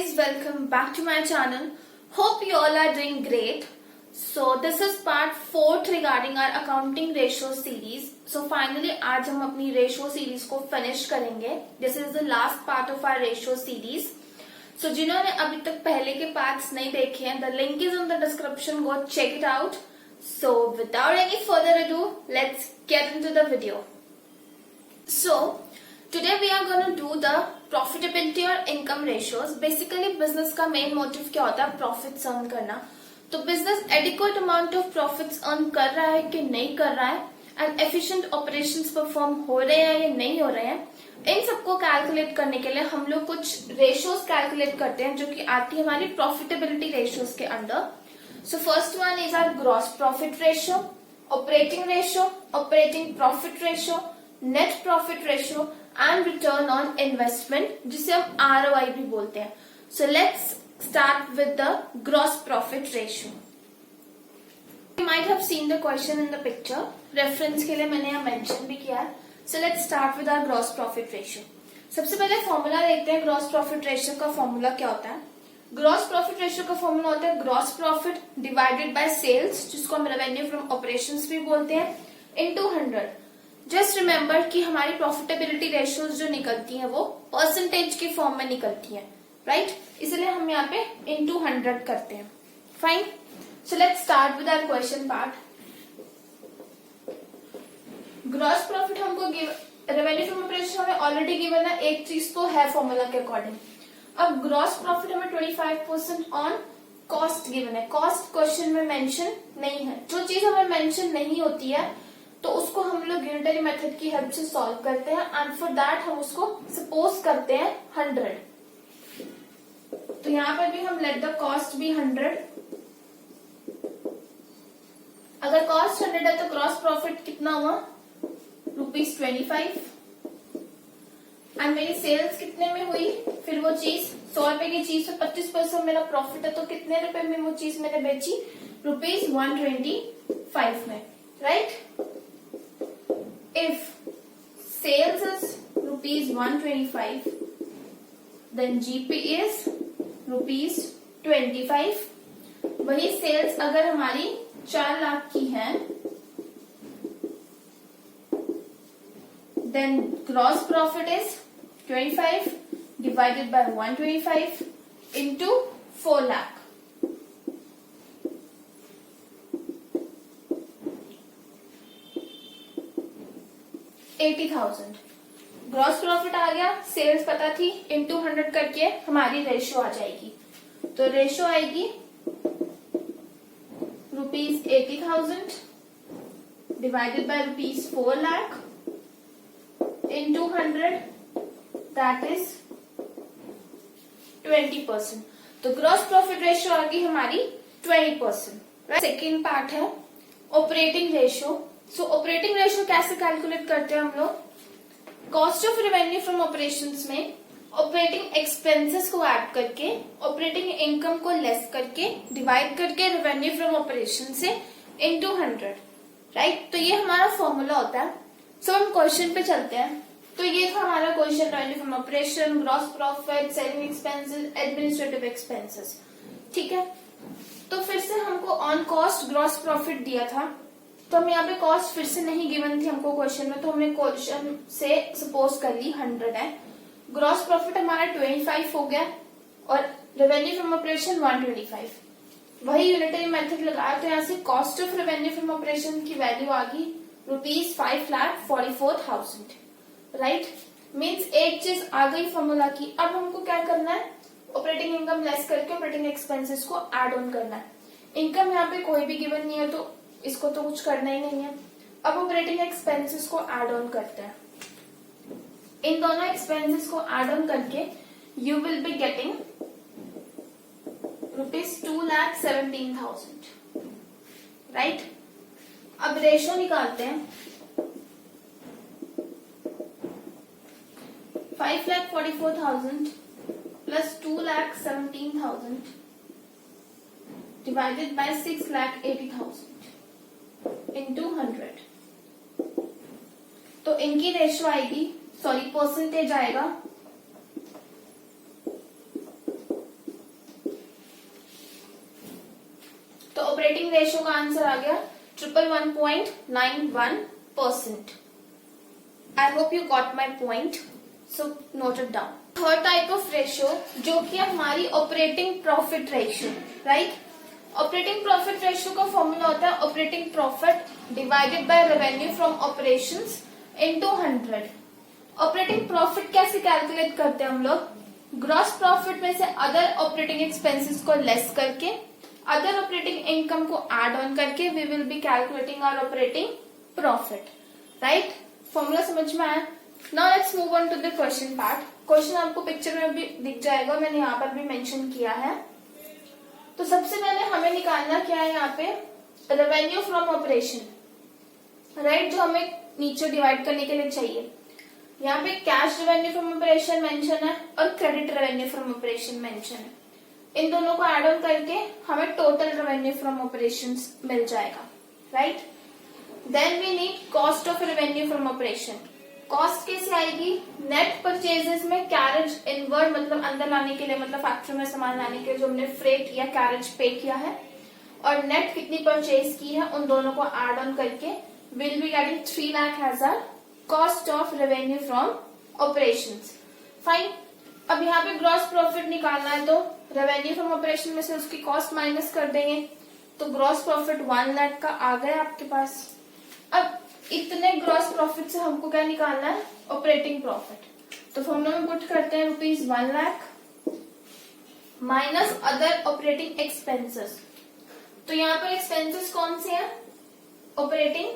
guys, welcome back to my channel. Hope you all are doing great. So this is part 4 regarding our accounting ratio series. So finally आज हम अपनी ratio series को finish करेंगे. This is the last part of our ratio series. So जिन्होंने अभी तक पहले के parts नहीं देखे हैं, the link is in the description. Go check it out. So without any further ado, let's get into the video. So today we are going to do the profitability और income ratios. Basically business का main motive क्या होता है? Profits earn करना. तो business adequate amount of profits earn कर रहा है कि नहीं कर रहा है, and efficient operations perform हो रहे हैं या नहीं हो रहे हैं, इन सबको कैलकुलेट करने के लिए हम लोग कुछ रेशियोज कैलकुलेट करते हैं जो कि आती है हमारी प्रॉफिटेबिलिटी रेशियोज के under. So first one is our gross profit ratio, operating ratio, operating profit ratio, net profit ratio and return on investment, जिसे हम ROI भी बोलते हैं. So let's start with the gross profit ratio. You might have seen the question in the picture. Reference के लिए मैंने यहाँ mention भी किया है. So let's start with our gross profit ratio. सबसे पहले फॉर्मूला देखते हैं. ग्रॉस प्रॉफिट रेशियो का फॉर्मूला क्या होता है? ग्रॉस प्रॉफिट रेशियो का फॉर्मूला होता है gross profit divided by sales, जिसको हम रेवेन्यू फ्रॉम ऑपरेशंस भी बोलते हैं, इनटू 100. जस्ट रिमेम्बर कि हमारी प्रॉफिटेबिलिटी रेशियोज जो निकलती हैं वो परसेंटेज के फॉर्म में निकलती हैं, राइट? इसलिए हम यहाँ पे इनटू 100 करते हैं. Fine. So let's start with our question part. Gross profit हमको रेवेन्यू फ्रॉम ऑपरेशन हमें ऑलरेडी गिवन है. एक चीज तो है फॉर्मूला के अकॉर्डिंग. अब ग्रॉस प्रॉफिट हमें 25% ऑन कॉस्ट गिवन है. कॉस्ट क्वेश्चन में मेंशन नहीं है. जो चीज हमें मेंशन नहीं होती है तो उसको हम लोग यूनिटरी मेथड की हेल्प से सॉल्व करते हैं, एंड फॉर दैट हम उसको सपोज करते हैं 100. तो यहाँ पर भी हम लेट द कॉस्ट बी 100. अगर कॉस्ट 100 है तो ग्रॉस प्रॉफिट कितना हुआ? ₹25. एंड मेरी सेल्स कितने में हुई? फिर वो चीज 100 रुपए की चीज से 25% मेरा प्रॉफिट है, तो कितने रुपए में वो चीज मैंने बेची? ₹125 में, right? If sales is ₹125, then GP is ₹25. वही सेल्स अगर हमारी 4 लाख की है, then gross profit is 25 divided by 125 into 4 lakh. $80,000. Gross profit आ गया, सेल्स पता थी, इंटू 100 करके हमारी रेशियो आ जाएगी. तो रेशियो आएगी ₹80,000 divided by ₹4 lakh into 100, that is 20%. तो ग्रॉस प्रॉफिट रेशियो आ गई हमारी 20%. सेकेंड पार्ट है ऑपरेटिंग रेशियो. सो ऑपरेटिंग रेशियो कैसे कैलकुलेट करते हैं हम लोग? Cost of revenue from operations में ऑपरेटिंग एक्सपेंसेस को ऐड करके, ऑपरेटिंग इनकम को लेस करके, डिवाइड करके रेवेन्यू फ्रॉम ऑपरेशन से इनटू 100, राइट? तो ये हमारा फॉर्मूला होता है. सो हम क्वेश्चन पे चलते हैं. तो ये था हमारा question. Revenue from operation, gross profit, selling expenses, administrative expenses. ठीक है. तो फिर से हमको ऑन कॉस्ट ग्रॉस प्रॉफिट दिया था, तो हम यहाँ पे कॉस्ट फिर से नहीं गिवन थी हमको क्वेश्चन में, तो हमने क्वेश्चन से सपोज कर ली 100 है. ग्रॉस प्रॉफिट हमारा 25 हो गया और रेवेन्यू फ्रॉम ऑपरेशन 125. वही यूनिटरी मेथड लगाया तो यहाँ से cost of revenue from operation की वैल्यू आ गई ₹5,44,000, राइट? मीन्स एक चीज आ गई फॉर्मूला की. अब हमको क्या करना है? ऑपरेटिंग इनकम लेस करके ऑपरेटिंग एक्सपेंसेस को एड ऑन करना है. इनकम यहाँ पे कोई भी गिवन नहीं है तो इसको तो कुछ करना ही नहीं है. अब ऑपरेटिंग एक्सपेंसेस को एड ऑन करते हैं. इन दोनों एक्सपेंसेस को एड ऑन करके you will be getting ₹2,17,000, right? अब रेशो निकालते हैं. 5,44,000 प्लस 2,17,000 divided by 6,80,000 into 100. तो इनकी रेशियो आएगी, सॉरी परसेंटेज आएगा तो ऑपरेटिंग रेशियो का आंसर आ गया 111.91%. I hope you got my point, so note it down. Third type of ratio जो कि हमारी operating profit ratio, right. Operating profit ratio का फॉर्मूला होता है operating profit divided by revenue from operations into 100. Operating profit कैसे calculate करते हैं हम लोग? ग्रॉस प्रॉफिट में से अदर ऑपरेटिंग एक्सपेंसेस को लेस करके, अदर ऑपरेटिंग इनकम को एड ऑन करके we will be calculating our operating profit, right. Formula समझ में आया? Now let's move on to the question part. Question आपको पिक्चर में भी दिख जाएगा, मैंने यहाँ पर भी मेंशन किया है. तो सबसे पहले हमें निकालना क्या है यहाँ पे? रेवेन्यू फ्रॉम ऑपरेशन, राइट, जो हमें नीचे डिवाइड करने के लिए चाहिए. यहाँ पे cash revenue from operation mention है और credit revenue from operation mention है. इन दोनों को एड ऑन करके हमें टोटल रेवेन्यू फ्रॉम ऑपरेशंस मिल जाएगा, right. Then we need cost of revenue from operation. Cost कैसे आएगी? नेट परचेजेस में कैरेज इनवर्ड मतलब अंदर लाने के लिए, मतलब फैक्ट्री में सामान लाने के लिए जो हमने फ्रेट या कैरेज पे किया है, और नेट कितनी परचेज की है, उन दोनों को एड ऑन करके will be getting 3 lakh as our cost of revenue from operations. Fine. अब यहाँ पे ग्रॉस प्रॉफिट निकालना है तो रेवेन्यू फ्रॉम ऑपरेशन में से उसकी कॉस्ट माइनस कर देंगे, तो ग्रॉस प्रॉफिट 1 लाख का आ गया आपके पास. अब इतने ग्रॉस प्रॉफिट से हमको क्या निकालना है? Operating profit. तो फॉर्मूला में पुट करते हैं ₹1 lakh minus other operating expenses. तो यहाँ पर एक्सपेंसेस कौन से हैं? ऑपरेटिंग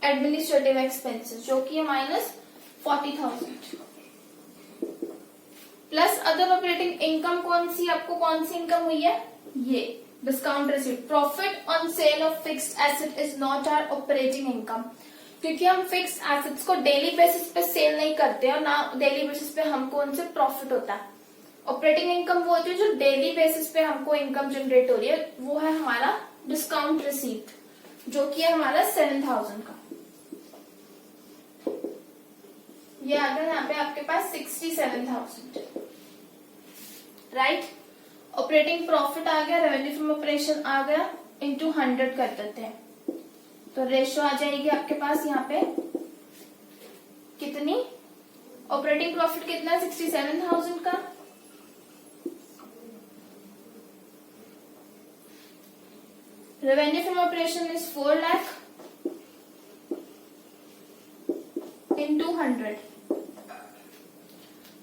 एडमिनिस्ट्रेटिव एक्सपेंसेस जो कि है -40,000 प्लस अदर ऑपरेटिंग इनकम कौन सी, आपको कौन सी इनकम हुई है? ये discount received. Profit on sale of fixed asset is not our operating income, क्योंकि हम फिक्स्ड एसेट्स को डेली बेसिस पे सेल नहीं करते और ना डेली बेसिस पे हमको उनसे प्रॉफिट होता है. ऑपरेटिंग इनकम वो होती है जो डेली बेसिस पे हमको इनकम जनरेट हो रही है, वो है हमारा डिस्काउंट रिसीव्ड जो कि है हमारा 7,000 का. ये आ गया यहाँ पे आपके पास 67,000, राइट. ऑपरेटिंग प्रॉफिट आ गया, रेवेन्यू फ्रॉम ऑपरेशन आ गया, इंटू 100 कर देते हैं. तो रेशियो आ जाएगी आपके पास यहाँ पे कितनी? ऑपरेटिंग प्रॉफिट कितना है? 67,000 का. Revenue from operation is 4 lakh into 100.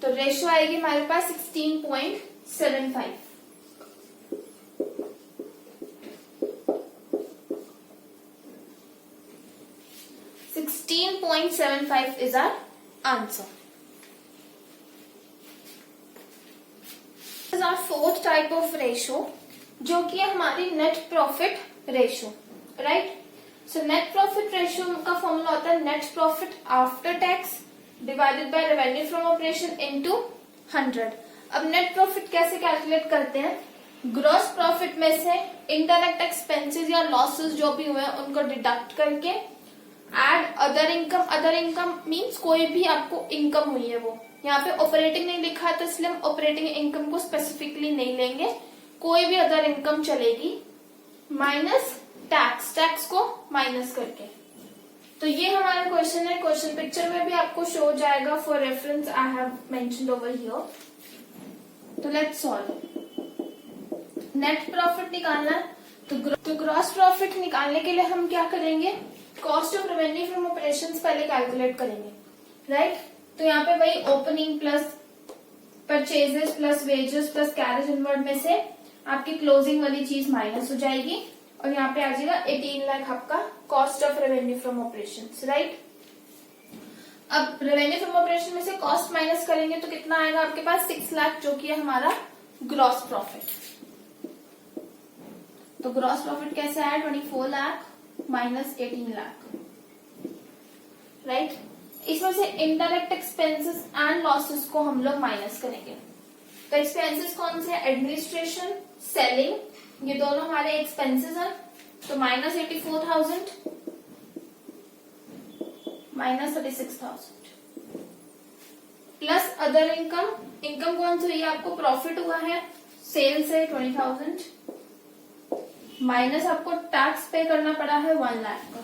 तो रेशियो आएगी हमारे पास 16.75. .75 is our answer. This is our fourth type of ratio, जो कि है हमारी net profit ratio, right. So net profit ratio का फॉर्मूला होता है net profit after tax divided by revenue from operation into 100. अब नेट प्रॉफिट कैसे calculate करते हैं? ग्रॉस प्रॉफिट में से इनडायरेक्ट एक्सपेंसेस या लॉसेस जो भी हुए उनको डिडक्ट करके add other income. Other income means कोई भी आपको इनकम हुई है वो. यहाँ पे ऑपरेटिंग नहीं लिखा है तो इसलिए हम ऑपरेटिंग इनकम को स्पेसिफिकली नहीं लेंगे, कोई भी अदर इनकम चलेगी. माइनस टैक्स, टैक्स को माइनस करके. तो ये हमारा क्वेश्चन है. क्वेश्चन पिक्चर में भी आपको शो हो जाएगा. For reference I have mentioned over here. तो लेट्स सॉल्व. नेट प्रॉफिट निकालना है तो ग्रॉस प्रॉफिट निकालने के लिए हम क्या करेंगे? Cost of revenue from operations पहले कैलकुलेट करेंगे, राइट. तो यहाँ पे वही opening plus purchases plus wages plus carriage inward में से आपकी क्लोजिंग वाली चीज माइनस हो जाएगी और यहाँ पे आ जाएगा 18 लाख आपका cost of revenue from operations, right. अब रेवेन्यू फ्रॉम ऑपरेशन में से कॉस्ट माइनस करेंगे तो कितना आएगा आपके पास? 6 लाख जो कि है हमारा ग्रॉस प्रॉफिट. तो ग्रॉस प्रॉफिट कैसे आया? 24 लाख माइनस 18 लाख, राइट. इसमें से इनडायरेक्ट एक्सपेंसेस एंड लॉसेस को हम लोग माइनस करेंगे. तो एक्सपेंसेस कौन से? एडमिनिस्ट्रेशन, सेलिंग, ये दोनों हमारे एक्सपेंसेस हैं. तो minus 84,000 minus 36,000 plus other income. Income कौन सी हुई है आपको? प्रॉफिट हुआ है सेल से 20,000 माइनस आपको टैक्स पे करना पड़ा है 1 लाख का।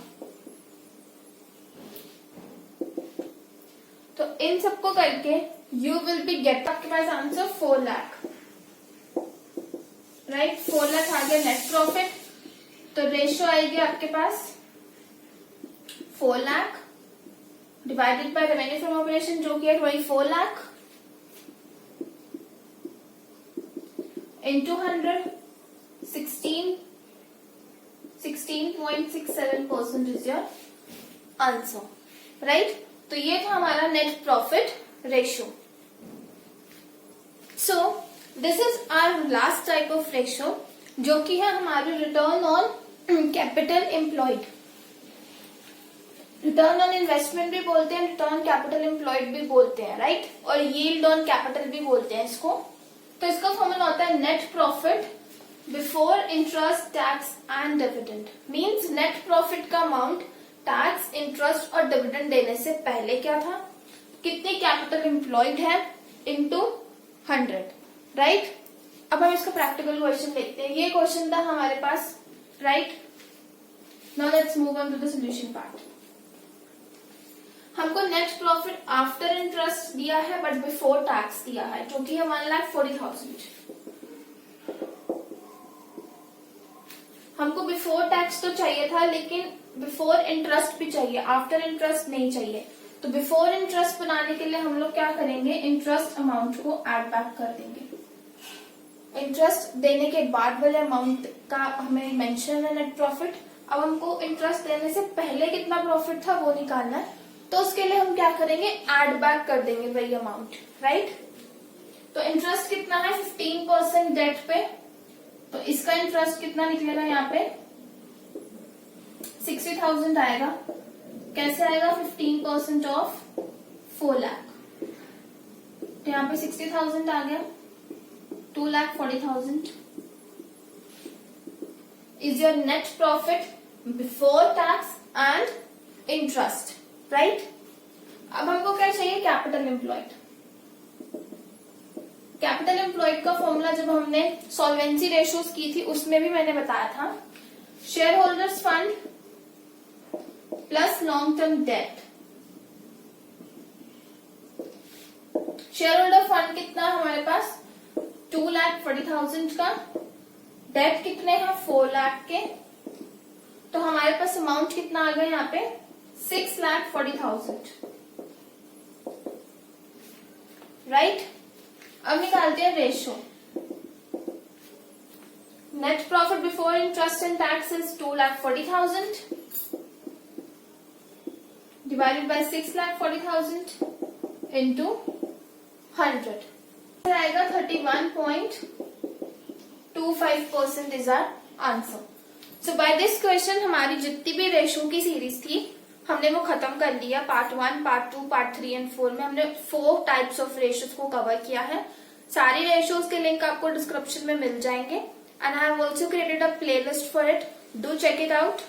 तो इन सबको करके यू विल बी गेट, आपके पास आंसर 4 लाख, राइट। 4 लाख आ गया नेट प्रॉफिट। तो रेशियो आएगी आपके पास 4 lakh divided by revenue from operation जो कि है 24 lakh into 100, 16.67% is your answer, right. तो ये था हमारा net profit ratio. So this is our last type of ratio जो कि है हमारी return on capital employed. Return on investment भी बोलते हैं, रिटर्न कैपिटल एम्प्लॉयड भी बोलते हैं, राइट। और यील्ड ऑन कैपिटल भी बोलते हैं इसको। तो इसका फॉर्मूला होता है net profit before interest tax and dividend. Means net profit का अमाउंट टैक्स, इंटरेस्ट और डिविडेंड देने से पहले क्या था, कितनी कैपिटल एम्प्लॉयड है इनटू 100, राइट। अब हम इसका प्रैक्टिकल क्वेश्चन देखते हैं। ये क्वेश्चन था हमारे पास, right. Now let's move on to the solution part. हमको नेट प्रॉफिट आफ्टर इंटरेस्ट दिया है बट बिफोर टैक्स दिया है जो कि है 1,40,000। हमको बिफोर टैक्स तो चाहिए था लेकिन बिफोर इंटरेस्ट भी चाहिए, आफ्टर इंटरेस्ट नहीं चाहिए। तो बिफोर इंटरेस्ट बनाने के लिए हम लोग क्या करेंगे, इंटरेस्ट अमाउंट को ऐड बैक कर देंगे। इंटरेस्ट देने के बाद वाले अमाउंट का हमें मेंशन है नेट प्रॉफिट। अब हमको इंटरेस्ट देने से पहले कितना प्रॉफिट था वो निकालना है, तो उसके लिए हम क्या करेंगे, ऐड बैक कर देंगे वही अमाउंट, राइट। तो इंटरेस्ट कितना है 15% डेट पे, तो इसका इंटरेस्ट कितना निकलेगा यहाँ पे 60,000 आएगा। कैसे आएगा, 15% ऑफ 4 लाख। तो यहाँ पे 60,000 आ गया, 2,40,000 is your net profit before tax and interest, right. अब हमको क्या चाहिए, कैपिटल एम्प्लॉयड। कैपिटल एम्प्लॉयड का फॉर्मूला जब हमने सॉल्वेंसी रेशियोज की थी उसमें भी मैंने बताया था, share holders fund plus long term debt. Share holder fund कितना है हमारे पास 2,40,000 का, डेट कितने हैं 4 लाख के, तो हमारे पास अमाउंट कितना आ गया यहाँ पे 6,40,000, राइट। अब निकालते हैं ratio. Net profit before interest and tax is 2,40,000 divided by 6,40,000 into 100 आएगा 31.25% is our answer. So by this question हमारी जितनी भी रेशियो की सीरीज थी हमने वो खत्म कर लिया। पार्ट 1, पार्ट 2, पार्ट 3 एंड 4 में हमने 4 टाइप्स ऑफ रेशियोज को कवर किया है। सारी रेशियोज के लिंक आपको डिस्क्रिप्शन में मिल जाएंगे and I have also created a playlist for it, do check it out.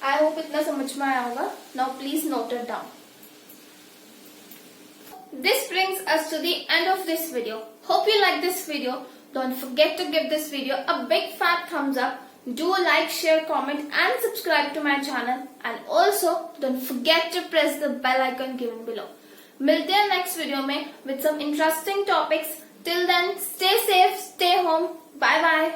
I hope इतना समझ में आया होगा। Now please note it down. This brings us to the end of this video. Hope you like this video. Don't forget to give this video a big fat thumbs up. Do like, share, comment and subscribe to my channel. And also don't forget to press the bell icon given below. मिलते हैं next video में with some interesting topics. Till then, stay safe, stay home. Bye bye.